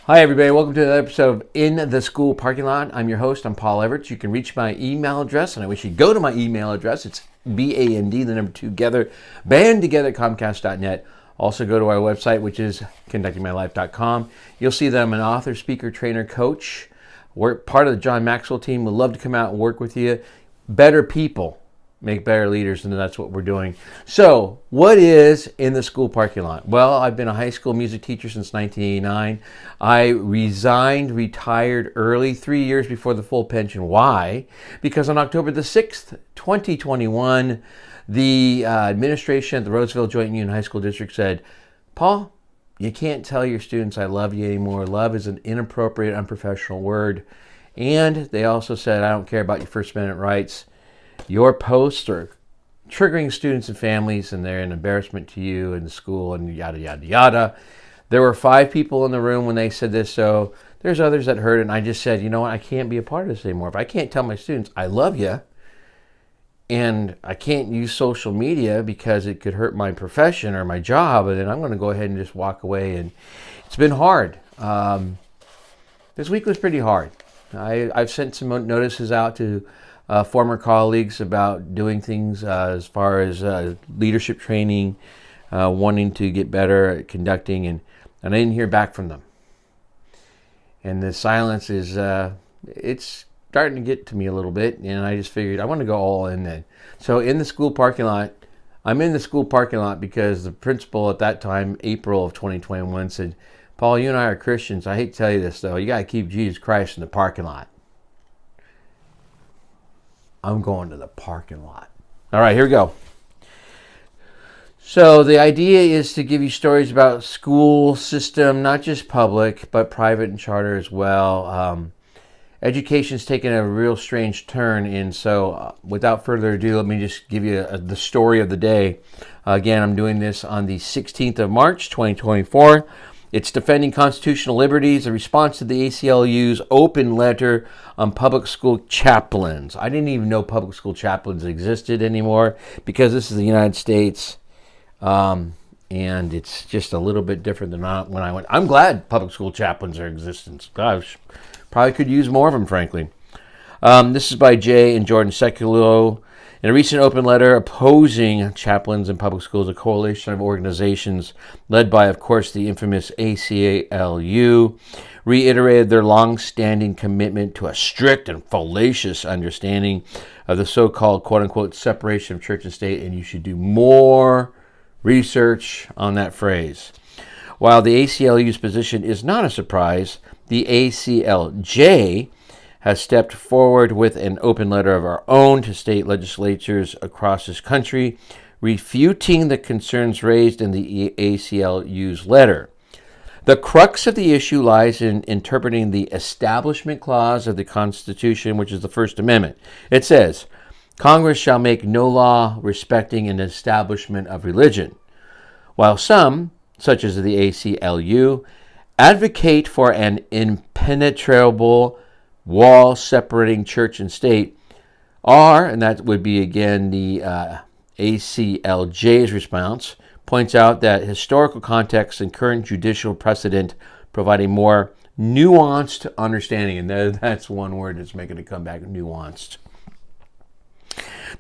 Hi, everybody. Welcome to another episode of In the School Parking Lot. I'm your host. I'm Paul Everett. You can reach my email address, and I wish you'd go to my email address. It's BAND, the number 2 together, bandtogether, Comcast.net. Also go to our website, which is conductingmylife.com. You'll see that I'm an author, speaker, trainer, coach. We're part of the John Maxwell team. We'd love to come out and work with you. Better people make better leaders, and that's what we're doing. So, what is in the school parking lot? Well, I've been a high school music teacher since 1989. I retired early, 3 years before the full pension. Why? Because on October the 6th, 2021, the administration at the Roseville Joint Union High School District said, Paul, you can't tell your students I love you anymore. Love is an inappropriate, unprofessional word. And they also said, I don't care about your First Amendment rights. Your posts are triggering students and families, and they're an embarrassment to you and the school, and yada, yada, yada. There were 5 people in the room when they said this, so there's others that heard it, and I just said, you know what, I can't be a part of this anymore. If I can't tell my students, I love you, and I can't use social media because it could hurt my profession or my job, and then I'm going to go ahead and just walk away, and it's been hard. This week was pretty hard. I've sent some notices out to former colleagues about doing things as far as leadership training, wanting to get better at conducting, and I didn't hear back from them. And the silence is, it's starting to get to me a little bit, and I just figured I want to go all in then. So in the school parking lot, I'm in the school parking lot because the principal at that time, April of 2021, said, Paul, you and I are Christians. I hate to tell you this, though. You got to keep Jesus Christ in the parking lot. I'm going to the parking lot. All right, here we go. So the idea is to give you stories about school system, not just public, but private and charter as well. Education's taken a real strange turn, and so without further ado, let me just give you the story of the day. Again, I'm doing this on the 16th of March, 2024. It's Defending Constitutional Liberties, a response to the ACLU's open letter on public school chaplains. I didn't even know public school chaplains existed anymore because this is the United States, and it's just a little bit different than when I went. I'm glad public school chaplains are in existence. Gosh, probably could use more of them, frankly. This is by Jay and Jordan Seculo. In a recent open letter opposing chaplains in public schools, a coalition of organizations led by, of course, the infamous ACLU, reiterated their long-standing commitment to a strict and fallacious understanding of the so-called, quote-unquote, separation of church and state, and you should do more research on that phrase. While the ACLU's position is not a surprise, the ACLJ has stepped forward with an open letter of our own to state legislatures across this country, refuting the concerns raised in the ACLU's letter. The crux of the issue lies in interpreting the Establishment Clause of the Constitution, which is the First Amendment. It says, Congress shall make no law respecting an establishment of religion. While some, such as the ACLU, advocate for an impenetrable wall separating church and state, and that would be again the ACLJ's response, points out that historical context and current judicial precedent provide a more nuanced understanding, and that's one word that's making it come back, nuanced.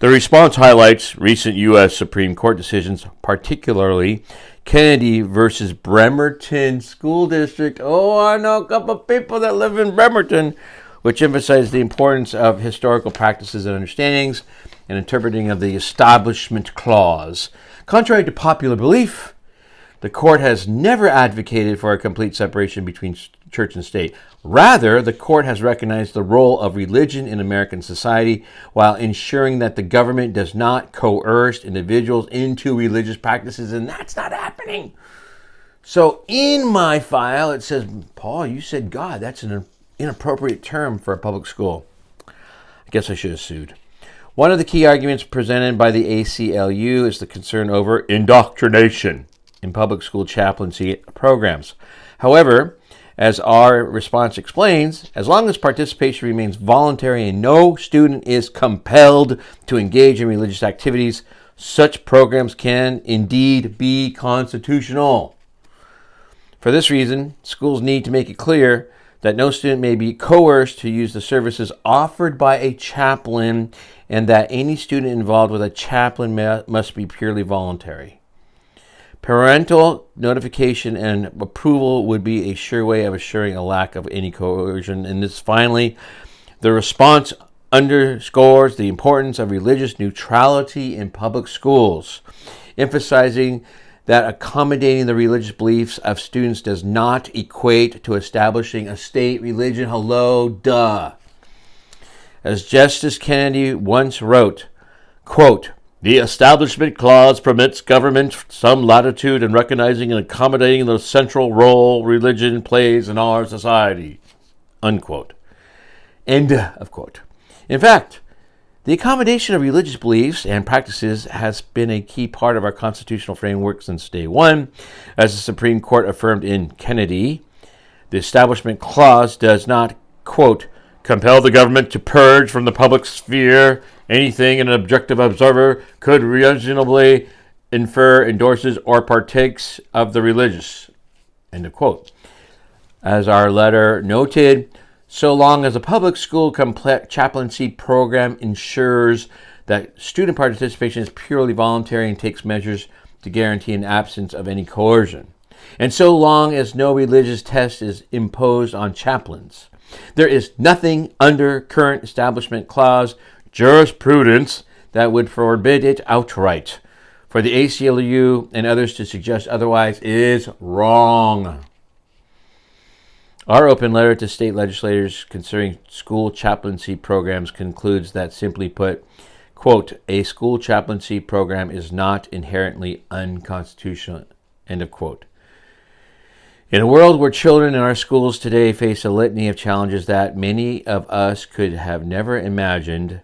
The response highlights recent U.S. Supreme Court decisions, particularly Kennedy versus Bremerton School District. Oh, I know a couple of people that live in Bremerton, which emphasized the importance of historical practices and understandings and interpreting of the Establishment Clause. Contrary to popular belief, the court has never advocated for a complete separation between church and state. Rather, the court has recognized the role of religion in American society while ensuring that the government does not coerce individuals into religious practices, and that's not happening. So in my file, it says, Paul, you said God. That's an inappropriate term for a public school. I guess I should have sued. One of the key arguments presented by the ACLU is the concern over indoctrination in public school chaplaincy programs. However, as our response explains, as long as participation remains voluntary and no student is compelled to engage in religious activities, such programs can indeed be constitutional. For this reason, schools need to make it clear that no student may be coerced to use the services offered by a chaplain, and that any student involved with a chaplain must be purely voluntary. Parental notification and approval would be a sure way of assuring a lack of any coercion. And this, finally, the response underscores the importance of religious neutrality in public schools, emphasizing that accommodating the religious beliefs of students does not equate to establishing a state religion. Hello, duh. As Justice Kennedy once wrote, quote, "The Establishment Clause permits government some latitude in recognizing and accommodating the central role religion plays in our society," unquote. End of quote. In fact, the accommodation of religious beliefs and practices has been a key part of our constitutional framework since day one. As the Supreme Court affirmed in Kennedy, the Establishment Clause does not, quote, "compel the government to purge from the public sphere anything an objective observer could reasonably infer, endorses, or partakes of the religious," end of quote. As our letter noted, so long as a public school chaplaincy program ensures that student participation is purely voluntary and takes measures to guarantee an absence of any coercion, and so long as no religious test is imposed on chaplains, there is nothing under current Establishment Clause jurisprudence that would forbid it outright. For the ACLU and others to suggest otherwise is wrong. Our open letter to state legislators concerning school chaplaincy programs concludes that, simply put, quote, "a school chaplaincy program is not inherently unconstitutional," end of quote. In a world where children in our schools today face a litany of challenges that many of us could have never imagined,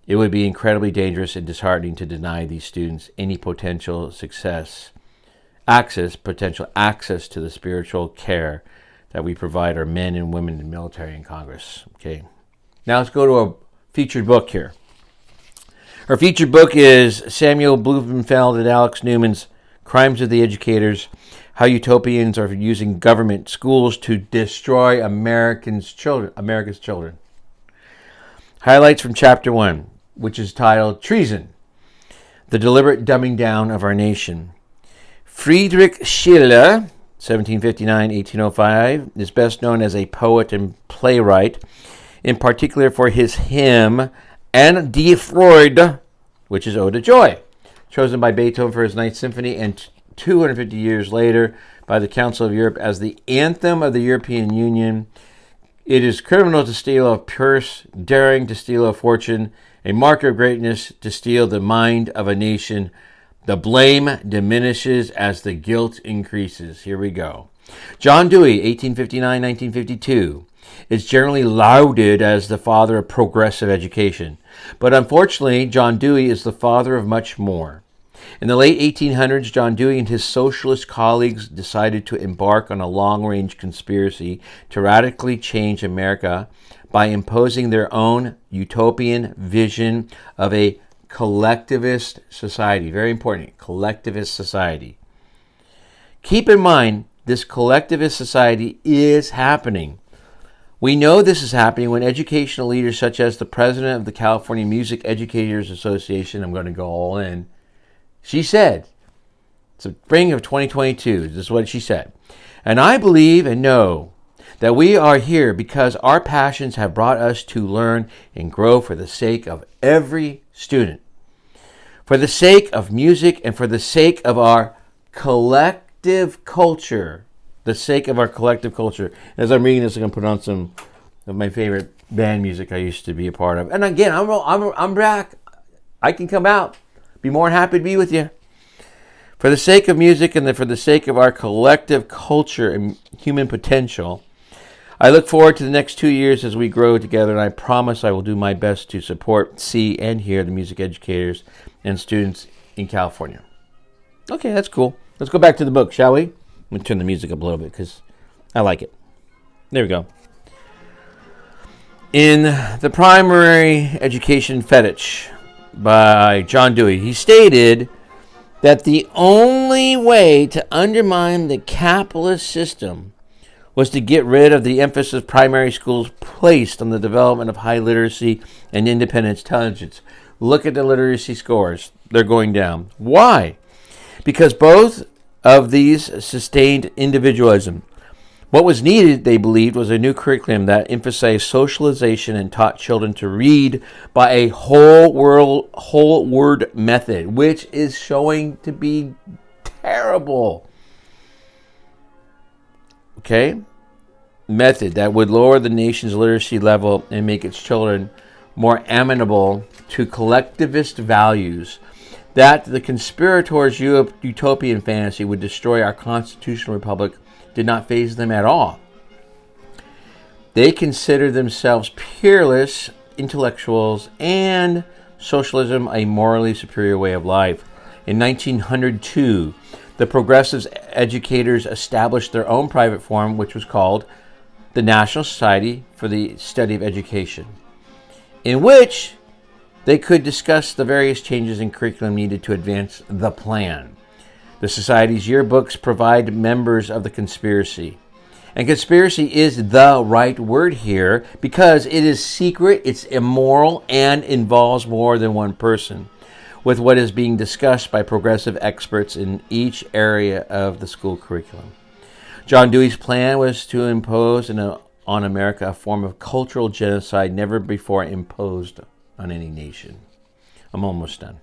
it would be incredibly dangerous and disheartening to deny these students any potential access to the spiritual care that we provide our men and women in military and Congress. Okay. Now let's go to a featured book here. Our featured book is Samuel Blumenfeld and Alex Newman's Crimes of the Educators: How Utopians Are Using Government Schools to Destroy America's Children. Highlights from Chapter 1, which is titled Treason: The Deliberate Dumbing Down of Our Nation. Friedrich Schiller, 1759-1805, is best known as a poet and playwright, in particular for his hymn An die Freude, which is Ode to Joy, chosen by Beethoven for his Ninth Symphony, and 250 years later by the Council of Europe as the anthem of the European Union. It is criminal to steal a purse, daring to steal a fortune, a mark of greatness to steal the mind of a nation. The blame diminishes as the guilt increases. Here we go. John Dewey, 1859-1952, is generally lauded as the father of progressive education. But unfortunately, John Dewey is the father of much more. In the late 1800s, John Dewey and his socialist colleagues decided to embark on a long-range conspiracy to radically change America by imposing their own utopian vision of a collectivist society. Very important, collectivist society. Keep in mind, this collectivist society is happening. We know this is happening when educational leaders such as the president of the California Music Educators Association, I'm going to go all in, she said, spring of 2022, this is what she said, "And I believe and know that we are here because our passions have brought us to learn and grow for the sake of every student, for the sake of music and for the sake of our collective culture." The sake of our collective culture. As I'm reading this, I'm going to put on some of my favorite band music I used to be a part of. And again, I'm back. I can come out. Be more than happy to be with you. For the sake of music and for the sake of our collective culture and human potential, I look forward to the next 2 years as we grow together, and I promise I will do my best to support, see, and hear the music educators and students in California. Okay, that's cool. Let's go back to the book, shall we? I'm going to turn the music up a little bit because I like it. There we go. In The Primary Education Fetish by John Dewey, he stated that the only way to undermine the capitalist system was to get rid of the emphasis primary schools placed on the development of high literacy and independent intelligence. Look at the literacy scores. They're going down. Why? Because both of these sustained individualism. What was needed, they believed, was a new curriculum that emphasized socialization and taught children to read by a whole word method, which is showing to be terrible. Okay? Method that would lower the nation's literacy level and make its children more amenable to collectivist values. That the conspirators' utopian fantasy would destroy our constitutional republic did not faze them at all. They considered themselves peerless intellectuals and socialism a morally superior way of life. In 1902, the progressive educators established their own private forum, which was called the National Society for the Study of Education, in which they could discuss the various changes in curriculum needed to advance the plan. The Society's yearbooks provide members of the conspiracy. And conspiracy is the right word here because it is secret, it's immoral, and involves more than one person, with what is being discussed by progressive experts in each area of the school curriculum. John Dewey's plan was to impose on America a form of cultural genocide never before imposed on any nation. I'm almost done.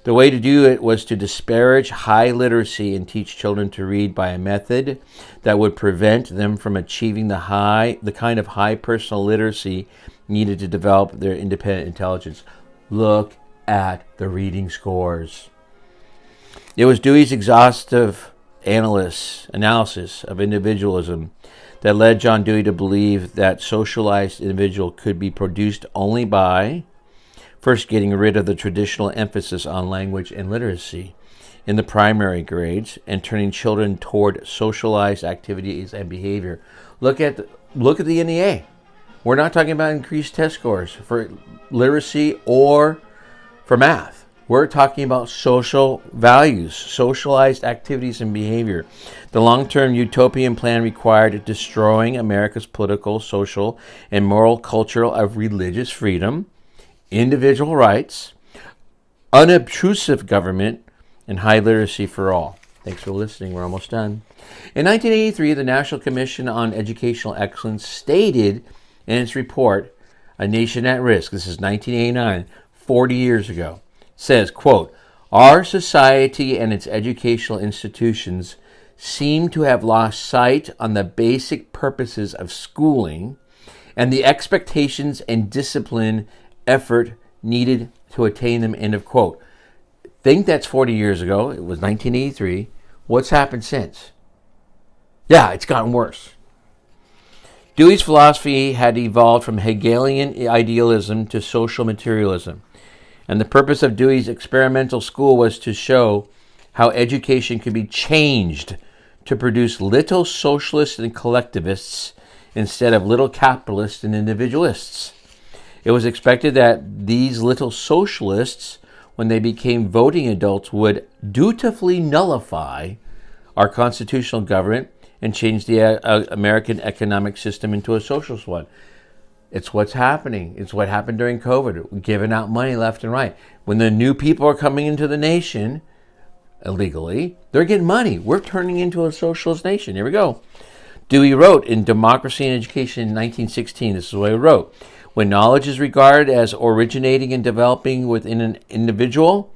The way to do it was to disparage high literacy and teach children to read by a method that would prevent them from achieving the kind of high personal literacy needed to develop their independent intelligence. Look at the reading scores. It was Dewey's exhaustive analysis of individualism that led John Dewey to believe that socialized individual could be produced only by first getting rid of the traditional emphasis on language and literacy in the primary grades and turning children toward socialized activities and behavior. Look at the NEA. We're not talking about increased test scores for literacy or for math. We're talking about social values, socialized activities and behavior. The long-term utopian plan required destroying America's political, social, and moral culture of religious freedom, individual rights, unobtrusive government, and high literacy for all. Thanks for listening. We're almost done. In 1983, the National Commission on Educational Excellence stated in its report, A Nation at Risk, this is 1989, 40 years ago, says, quote, "Our society and its educational institutions seem to have lost sight on the basic purposes of schooling and the expectations and discipline effort needed to attain them," end of quote. Think that's 40 years ago. It was 1983. What's happened since? Yeah, it's gotten worse. Dewey's philosophy had evolved from Hegelian idealism to social materialism. And the purpose of Dewey's experimental school was to show how education could be changed to produce little socialists and collectivists instead of little capitalists and individualists. It was expected that these little socialists, when they became voting adults, would dutifully nullify our constitutional government and change the American economic system into a socialist one. It's what's happening. It's what happened during COVID. We're giving out money left and right. When the new people are coming into the nation illegally, they're getting money. We're turning into a socialist nation. Here we go. Dewey wrote in Democracy and Education in 1916, this is what he wrote, "When knowledge is regarded as originating and developing within an individual,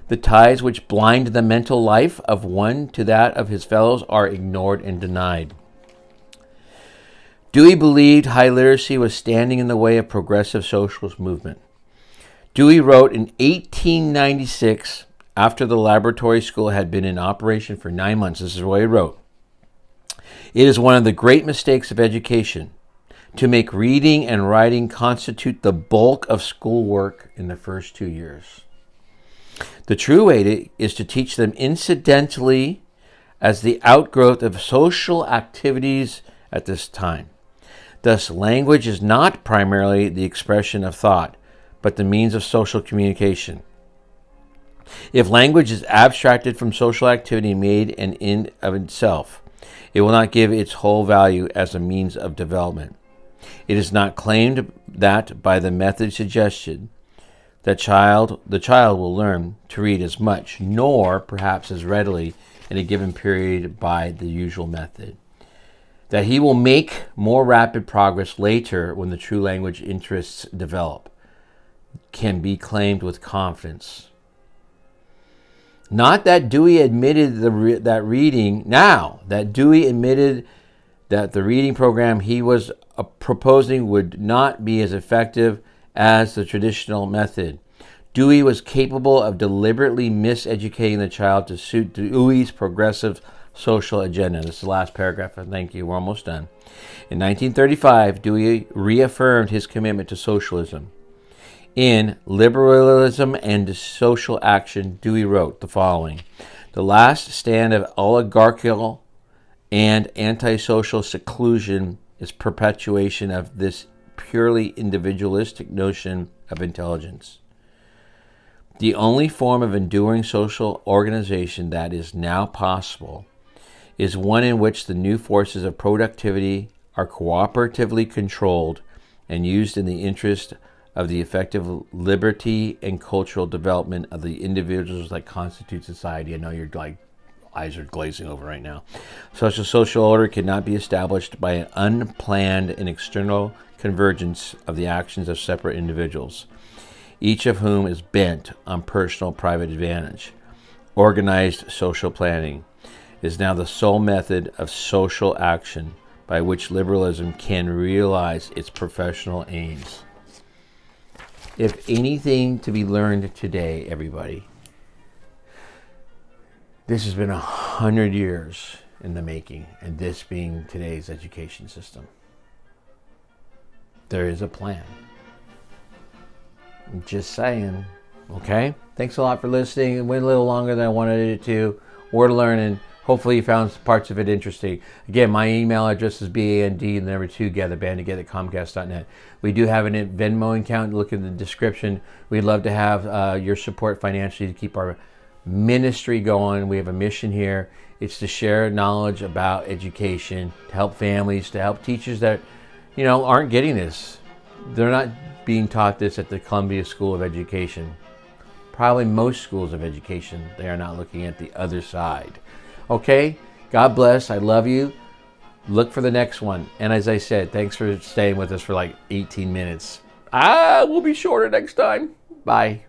the ties which blind the mental life of one to that of his fellows are ignored and denied." Dewey believed high literacy was standing in the way of progressive socialist movement. Dewey wrote in 1896, after the laboratory school had been in operation for 9 months, this is what he wrote, "It is one of the great mistakes of education to make reading and writing constitute the bulk of schoolwork in the first 2 years. The true way is to teach them incidentally as the outgrowth of social activities at this time. Thus, language is not primarily the expression of thought, but the means of social communication. If language is abstracted from social activity made an end of itself, it will not give its whole value as a means of development. It is not claimed that by the method suggested, the child will learn to read as much, nor perhaps as readily in a given period by the usual method. That he will make more rapid progress later when the true language interests develop can be claimed with confidence. Not that Dewey admitted that the reading program he was proposing would not be as effective as the traditional method. Dewey was capable of deliberately miseducating the child to suit Dewey's progressive social agenda. This is the last paragraph. Thank you. We're almost done. In 1935, Dewey reaffirmed his commitment to socialism. In Liberalism and Social Action, Dewey wrote the following: "The last stand of oligarchical and antisocial seclusion is perpetuation of this purely individualistic notion of intelligence. The only form of enduring social organization that is now possible is one in which the new forces of productivity are cooperatively controlled and used in the interest of the effective liberty and cultural development of the individuals that constitute society." I know your eyes are glazing over right now. Such a social order cannot be established by an unplanned and external convergence of the actions of separate individuals, each of whom is bent on personal private advantage. Organized social planning is now the sole method of social action by which liberalism can realize its professional aims. If anything to be learned today, everybody, this has been 100 years in the making, and this being today's education system. There is a plan. I'm just saying, okay? Thanks a lot for listening. It went a little longer than I wanted it to. We're learning. Hopefully you found parts of it interesting. Again, my email address is BAND2 bandtogether@comcast.net. We do have a Venmo account. Look in the description. We'd love to have your support financially to keep our ministry going. We have a mission here. It's to share knowledge about education, to help families, to help teachers that, aren't getting this. They're not being taught this at the Columbia School of Education. Probably most schools of education, they are not looking at the other side. Okay? God bless. I love you. Look for the next one. And as I said, thanks for staying with us for like 18 minutes. We'll be shorter next time. Bye.